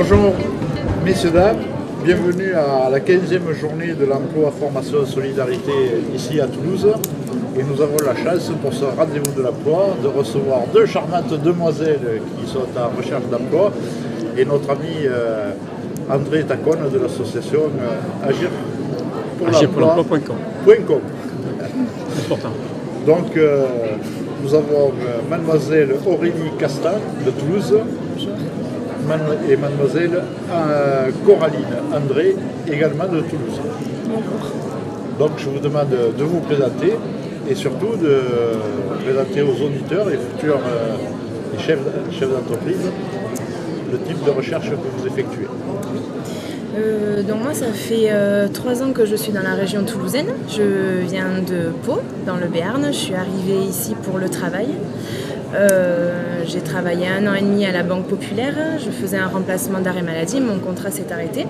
Bonjour messieurs, dames, bienvenue à la 15e journée de l'emploi formation solidarité ici à Toulouse. Et nous avons la chance pour ce rendez-vous de l'emploi de recevoir deux charmantes demoiselles qui sont en recherche d'emploi et notre ami André Tacone de l'association Agir pour l'emploi.com. Important. Donc nous avons mademoiselle Aurélie Castan de Toulouse et mademoiselle Coraline André également de Toulouse. Bonjour. Donc je vous demande de vous présenter et surtout de présenter aux auditeurs et futurs chefs d'entreprise le type de recherche que vous effectuez. Donc moi ça fait 3 ans que je suis dans la région toulousaine. Je viens de Pau, dans le Béarn. Je suis arrivée ici pour le travail. J'ai travaillé 1 an et demi à la Banque Populaire. Je faisais un remplacement d'arrêt maladie. Mon contrat s'est arrêté.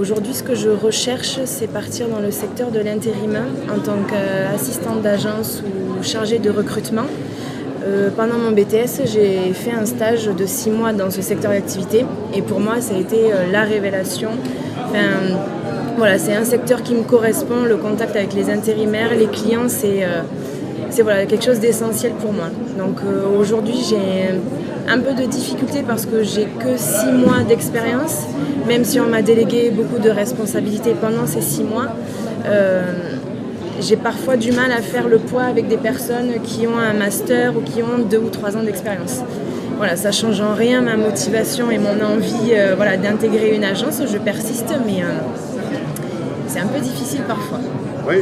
Aujourd'hui, ce que je recherche, c'est partir dans le secteur de l'intérim en tant qu'assistante d'agence ou chargée de recrutement. Pendant mon BTS, j'ai fait un stage de 6 mois dans ce secteur d'activité et pour moi, ça a été la révélation. Voilà, c'est un secteur qui me correspond, le contact avec les intérimaires, les clients, c'est voilà, quelque chose d'essentiel pour moi. Donc aujourd'hui, j'ai un peu de difficulté parce que j'ai que 6 mois d'expérience, même si on m'a délégué beaucoup de responsabilités pendant ces 6 mois. J'ai parfois du mal à faire le poids avec des personnes qui ont un master ou qui ont 2 ou 3 ans d'expérience. Voilà, ça ne change en rien ma motivation et mon envie voilà, d'intégrer une agence. Je persiste, mais c'est un peu difficile parfois. Oui,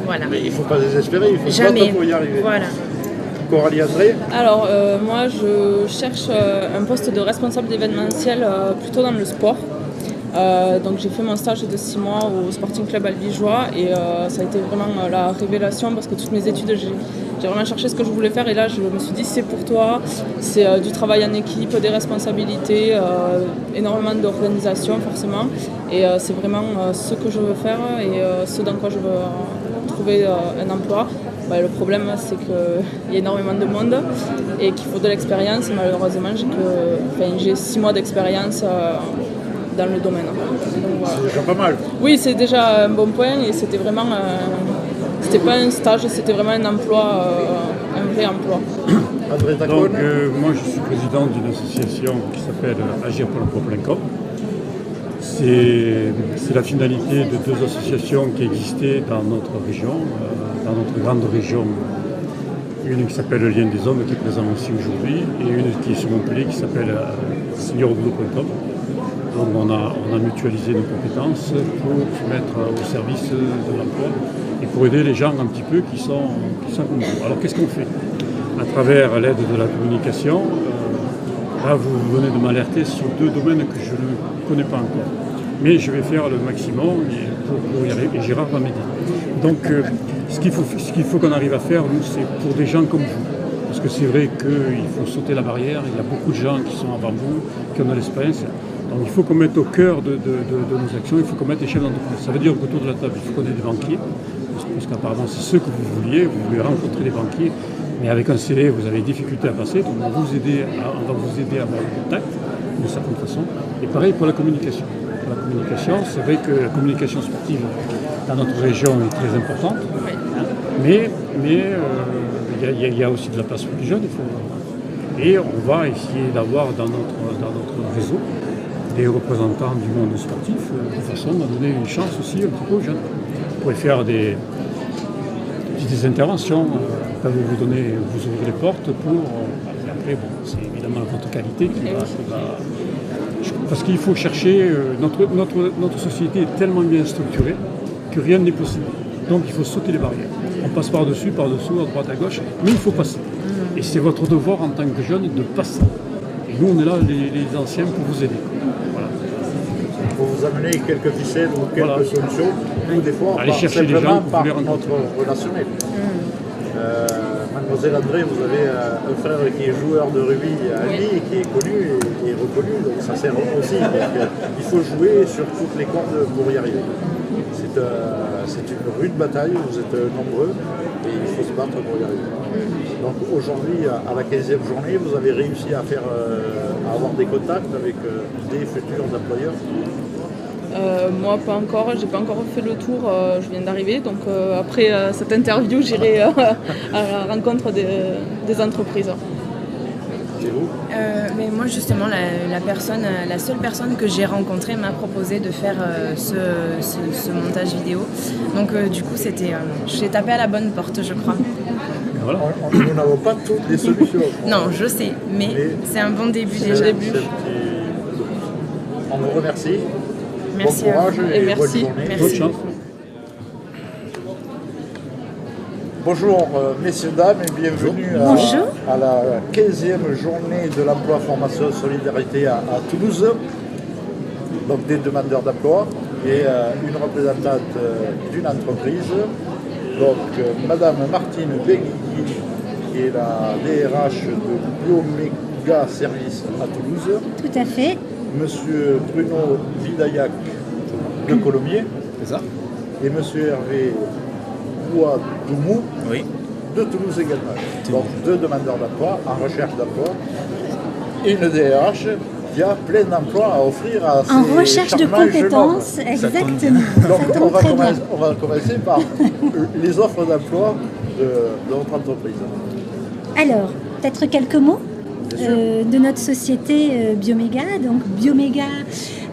voilà. Mais il ne faut pas désespérer, il faut se Jamais. battre pour y arriver. Voilà. Coralie André. Alors moi je cherche un poste de responsable d'événementiel plutôt dans le sport. Donc j'ai fait mon stage de 6 mois au Sporting Club Albigeois et ça a été vraiment la révélation parce que toutes mes études j'ai vraiment cherché ce que je voulais faire et là je me suis dit c'est pour toi, c'est du travail en équipe, des responsabilités, énormément d'organisation forcément et c'est vraiment ce que je veux faire et ce dans quoi je veux trouver un emploi. Le problème c'est qu'il y a énormément de monde et qu'il faut de l'expérience et malheureusement j'ai 6 mois d'expérience dans le domaine. Donc, voilà. C'est déjà pas mal. Oui, c'est déjà un bon point et c'était vraiment, c'était pas un stage, c'était vraiment un emploi, un vrai emploi. André Tacone. Donc, moi, je suis président d'une association qui s'appelle Agir pour l'emploi.com. C'est la finalité de 2 associations qui existaient dans notre région, dans notre grande région. Une qui s'appelle Le Lien des Hommes, qui est présente aussi aujourd'hui, et une qui est sur Montpellier, qui s'appelle seniorboulot.com. Donc on a mutualisé nos compétences pour se mettre au service de l'emploi et pour aider les gens un petit peu qui sont comme nous. Alors qu'est-ce qu'on fait? À travers l'aide de la communication, là vous venez de m'alerter sur 2 domaines que je ne connais pas encore. Mais je vais faire le maximum pour y arriver et Gérard va m'aider. Donc ce qu'il faut qu'on arrive à faire, nous, c'est pour des gens comme vous. Parce que c'est vrai qu'il faut sauter la barrière, il y a beaucoup de gens qui sont avant vous, qui ont de l'expérience. Donc il faut qu'on mette au cœur de nos actions, il faut qu'on mette les chefs d'entreprise. Ça veut dire qu'autour de la table, il faut qu'on ait des banquiers, parce qu'apparemment c'est ce que vous vouliez, vous voulez rencontrer des banquiers, mais avec un CV, vous avez des difficultés à passer, donc on va vous aider à avoir le contact, d'une certaine façon. Et pareil pour la communication. Pour la communication, c'est vrai que la communication sportive dans notre région est très importante, hein, mais il y a aussi de la place pour les jeunes. Et on va essayer d'avoir dans notre réseau des représentants du monde sportif, de façon à donner une chance aussi un petit peu aux jeunes. Vous pouvez faire des interventions, vous ouvrir les portes pour... après, bon, c'est évidemment votre qualité qui va... Parce qu'il faut chercher... Notre société est tellement bien structurée que rien n'est possible. Donc il faut sauter les barrières. On passe par-dessus, par-dessous, à droite, à gauche, mais il faut passer. Et c'est votre devoir en tant que jeune de passer. Et nous, on est là, les anciens, pour vous aider. Voilà. Pour vous amener quelques ficelles ou quelques solutions, ou des fois, aller chercher les gens par notre relationnel. Mademoiselle André, vous avez un frère qui est joueur de rugby à Lille et qui est connu et reconnu, donc ça sert aussi. Il faut jouer sur toutes les cordes pour y arriver. C'est une rude bataille, vous êtes nombreux, et il faut se battre pour y arriver. Donc aujourd'hui, à la 15e journée, vous avez réussi à avoir des contacts avec des futurs employeurs? Moi, pas encore. J'ai pas encore fait le tour. Je viens d'arriver. Donc, après cette interview, j'irai à la rencontre des entreprises. C'est vous? Mais moi justement la seule personne que j'ai rencontrée m'a proposé de faire ce montage vidéo. Donc du coup j'ai tapé à la bonne porte, je crois. Voilà. Nous n'avons pas toutes les solutions. Non, je sais, mais c'est un bon début déjà. On vous remercie. Merci bon à courage vous. et Merci. bonne journée. Merci. Bonne chance. Bonjour messieurs, dames et bienvenue à la 15e journée de l'emploi formation solidarité à Toulouse. Donc des demandeurs d'emploi et une représentante d'une entreprise. Donc Madame Martine Benguigui qui est la DRH de Bioméga Service à Toulouse. Tout à fait. Monsieur Bruno Vidayac de Colomiers. C'est ça? Et monsieur Hervé Ouadoumou de Toulouse également. Donc deux demandeurs d'emploi en recherche d'emploi et une DRH qui a plein d'emplois à offrir à ses En recherche de charmants jeunes hommes. compétences, exactement. Donc Ça tombe très bien. on va commencer par les offres d'emploi de votre entreprise. Alors, peut-être quelques mots de notre société Bioméga. Donc Bioméga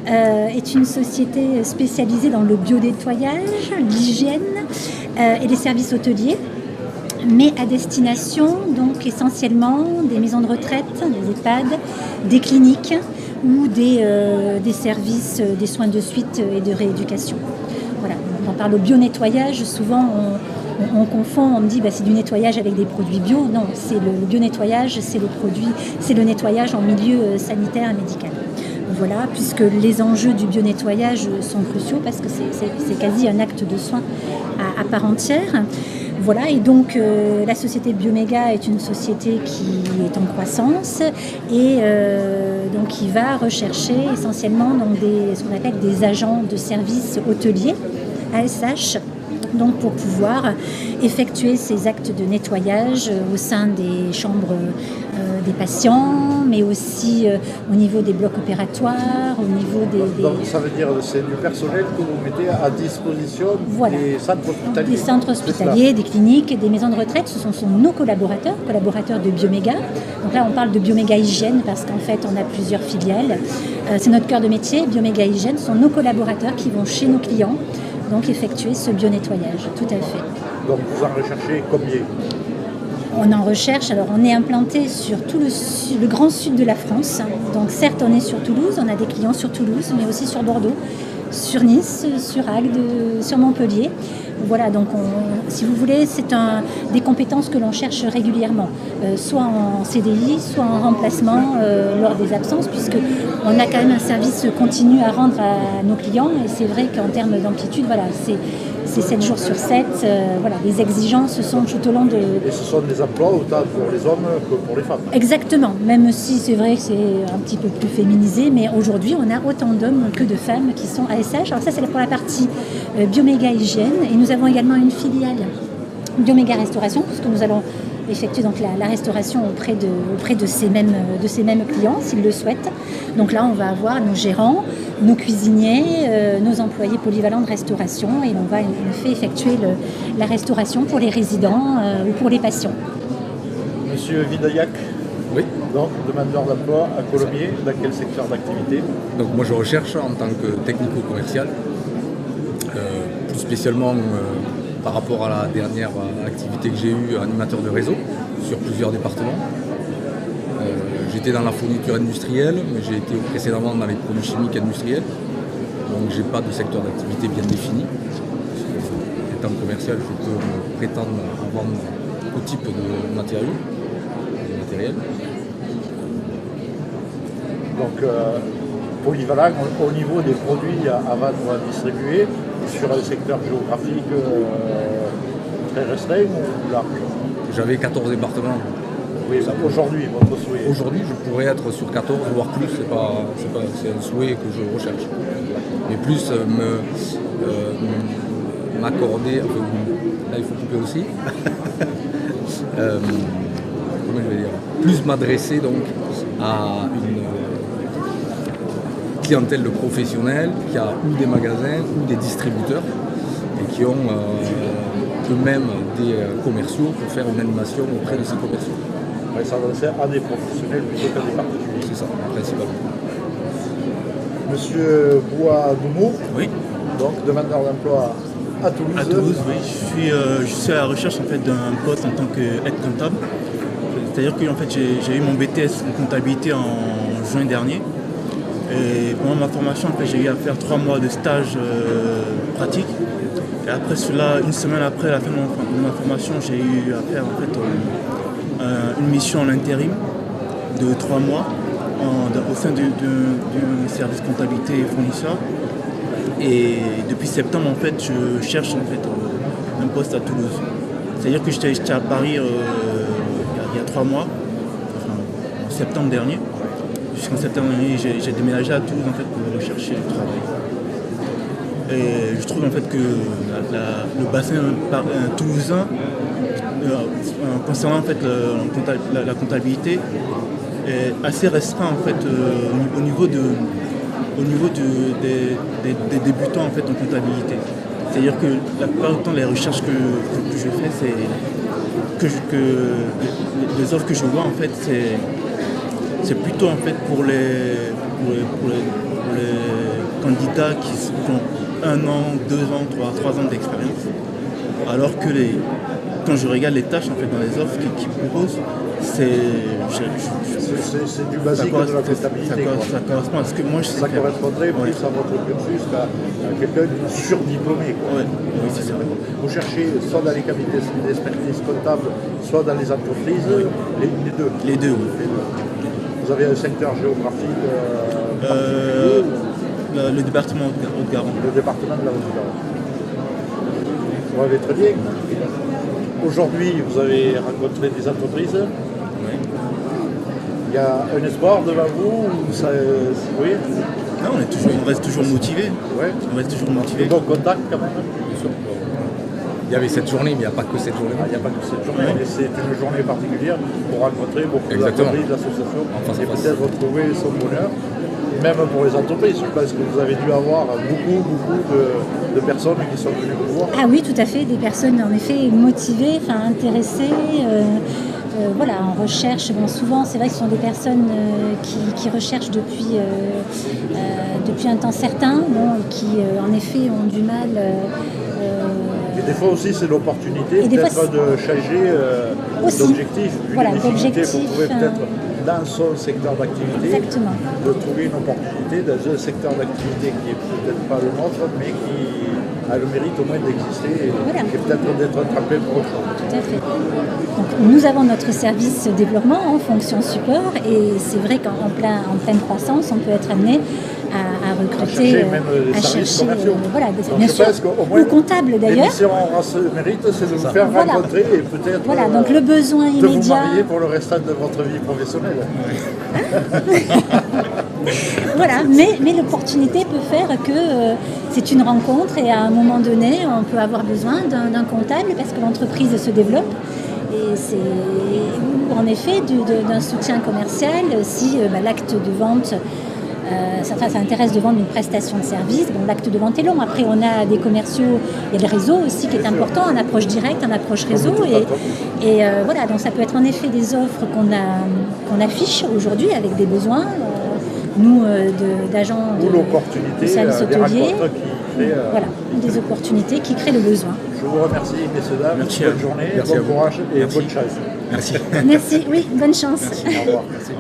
est une société spécialisée dans le biodétoyage, l'hygiène et les services hôteliers, mais à destination donc essentiellement des maisons de retraite, des EHPAD, des cliniques ou des services, des soins de suite et de rééducation. Voilà. Quand on parle au bio-nettoyage, souvent on confond, on me dit c'est du nettoyage avec des produits bio. Non, c'est le bio-nettoyage, c'est le nettoyage en milieu sanitaire et médical. Voilà, puisque les enjeux du bio-nettoyage sont cruciaux parce que c'est quasi un acte de soin à part entière. Voilà, et donc la société Bioméga est une société qui est en croissance et donc qui va rechercher essentiellement donc ce qu'on appelle des agents de services hôteliers, ASH, donc pour pouvoir effectuer ces actes de nettoyage au sein des chambres des patients, mais aussi au niveau des blocs opératoires, au niveau des... Donc ça veut dire que c'est du personnel que vous mettez à disposition des centres hospitaliers. Des centres hospitaliers, des cliniques, des maisons de retraite, ce sont nos collaborateurs de Bioméga. Donc là on parle de Bioméga Hygiène parce qu'en fait on a plusieurs filiales. C'est notre cœur de métier, Bioméga Hygiène, ce sont nos collaborateurs qui vont chez nos clients donc effectuer ce bio-nettoyage, tout à fait. Donc vous en recherchez combien? On en recherche, alors on est implanté sur tout le grand sud de la France. Donc certes on est sur Toulouse, on a des clients sur Toulouse, mais aussi sur Bordeaux, sur Nice, sur Agde, sur Montpellier. Voilà, donc si vous voulez, c'est des compétences que l'on cherche régulièrement, soit en CDI, soit en remplacement lors des absences, puisqu'on a quand même un service continu à rendre à nos clients. Et c'est vrai qu'en termes d'amplitude, voilà, c'est 7 jours sur 7. Voilà, les exigences sont tout au long de... Et ce sont des emplois autant pour les hommes que pour les femmes. Exactement, même si c'est vrai que c'est un petit peu plus féminisé, mais aujourd'hui on a autant d'hommes que de femmes qui sont ASH. Alors ça c'est pour la partie Bioméga Hygiène, et nous avons également une filiale Bioméga Restauration, puisque nous allons effectuer donc la restauration auprès de ces mêmes clients s'ils le souhaitent. Donc là on va avoir nos gérants, nos cuisiniers, nos employés polyvalents de restauration, et on va en effet effectuer la restauration pour les résidents ou pour les patients. Monsieur Vidayac, Oui. donc demandeur d'emploi à Colomiers, dans quel secteur d'activité? Donc moi je recherche en tant que technico-commercial, plus spécialement par rapport à la dernière activité que j'ai eue, animateur de réseau sur plusieurs départements. J'étais dans la fourniture industrielle, mais j'ai été précédemment dans les produits chimiques industriels. Donc j'ai pas de secteur d'activité bien défini. Étant commercial, je peux prétendre à vendre tout type de matériel. Donc polyvalent au niveau des produits à vendre ou à distribuer sur un secteur géographique très restreint ou large? J'avais 14 départements. Oui, aujourd'hui, votre souhait? Aujourd'hui, je pourrais être sur 14, voire plus. C'est un souhait que je recherche. Mais plus m'accorder, enfin, là il faut couper aussi, comment je vais dire, plus m'adresser donc à une clientèle de professionnels qui a ou des magasins ou des distributeurs et qui ont eux-mêmes des commerciaux pour faire une animation auprès de ces commerciaux. Ouais, s'adresser à des professionnels plutôt qu'à des particuliers. C'est ça, principalement. Monsieur Bouadoumou, Oui, donc demandeur d'emploi à Toulouse. à Toulouse, oui. Je suis à la recherche en fait, d'un poste en tant qu'aide comptable. C'est-à-dire que en fait, j'ai eu mon BTS en comptabilité en juin dernier. Et pendant ma formation, en fait, j'ai eu à faire 3 mois de stage pratique. Et après cela, une semaine après la fin de ma formation, j'ai eu à faire en fait, une mission en intérim de 3 mois au sein du service comptabilité et fournisseur. Et depuis septembre, en fait, je cherche en fait, un poste à Toulouse. C'est-à-dire que j'étais à Paris il y a 3 mois, enfin, en septembre dernier. Jusqu'en septembre dernier, j'ai déménagé à Toulouse en fait, pour rechercher du travail. Et je trouve en fait que le bassin toulousain, concernant en fait, la comptabilité, est assez restreint en fait, au niveau des débutants en fait, en comptabilité. C'est-à-dire que la plupart du temps, les recherches que je fais, c'est que les offres que je vois en fait, c'est plutôt en fait pour les candidats qui ont 1 an, 2 ans, 3 ans d'expérience. Alors que quand je regarde les tâches en fait, dans les offres qu'ils proposent, c'est du basique de la comptabilité. Ça correspond à ce que moi je sais Ça faire. correspondrait plus à votre cursus qu'à quelqu'un de surdiplômé. Ouais, oui, c'est ça. Vous cherchez soit dans les cabinets d'expertise comptable, soit dans les entreprises, les deux. Les deux, oui. Les deux. Vous avez un secteur géographique Le département Haute-Garonne. le département de la Haute-Garonne. Vous m'avez très bien. Aujourd'hui, vous avez rencontré des entreprises. Oui. Il y a un espoir devant vous ou ça, oui. Non, on reste toujours motivé. Ouais. On reste toujours motivé. Donc contact quand même. Il y avait cette journée, mais il n'y a pas que cette journée. Il n'y a pas que cette journée, mais c'est une journée particulière pour rencontrer beaucoup d'entreprises, d'associations et peut-être retrouver son bonheur. Même pour les entreprises, je pense que vous avez dû avoir beaucoup de personnes qui sont venues vous voir. Ah oui, tout à fait, des personnes en effet motivées, intéressées, voilà, en recherche. Bon, souvent, c'est vrai que ce sont des personnes qui recherchent depuis un temps certain, bon, et qui en effet ont du mal. Et des fois aussi, c'est l'opportunité Et des peut-être fois, de changer d'objectif. Voilà, Une difficulté, d'objectif, vous pouvez peut-être dans son secteur d'activité, Exactement. de trouver une opportunité dans un secteur d'activité qui n'est peut-être pas le nôtre, mais qui a le mérite au moins d'exister et, Voilà. et peut-être d'être attrapé pour autre chose. Tout à fait. Donc, nous avons notre service développement en fonction support et c'est vrai qu'en pleine croissance, on peut être amené à recruter, chercher même des services commerciaux. voilà, Donc bien je sûr, pense qu'au moins, ou comptables d'ailleurs. l'émission aura ce mérite, c'est de vous faire Voilà. rencontrer et peut-être Voilà, donc le besoin de vous immédiat. marier pour le restant de votre vie professionnelle. Voilà, mais l'opportunité peut faire que c'est une rencontre et à un moment donné, on peut avoir besoin d'un comptable parce que l'entreprise se développe. Et c'est en effet d'un soutien commercial si l'acte de vente, ça intéresse de vendre une prestation de service. Bon, l'acte de vente est long. Après, on a des commerciaux, il y a le réseau aussi qui est important, en approche directe, en approche réseau. Et voilà, donc ça peut être en effet des offres qu'on affiche aujourd'hui avec des besoins. Nous, d'agents Ou l'opportunité, de services des hôteliers, rencontres qui créent... voilà, des opportunités qui créent le besoin. Je vous remercie, messieurs, dames. Merci Bonne journée, Merci à bon vous. courage et Merci. bonne chance. Merci. Merci, oui, bonne chance. Au revoir. Merci.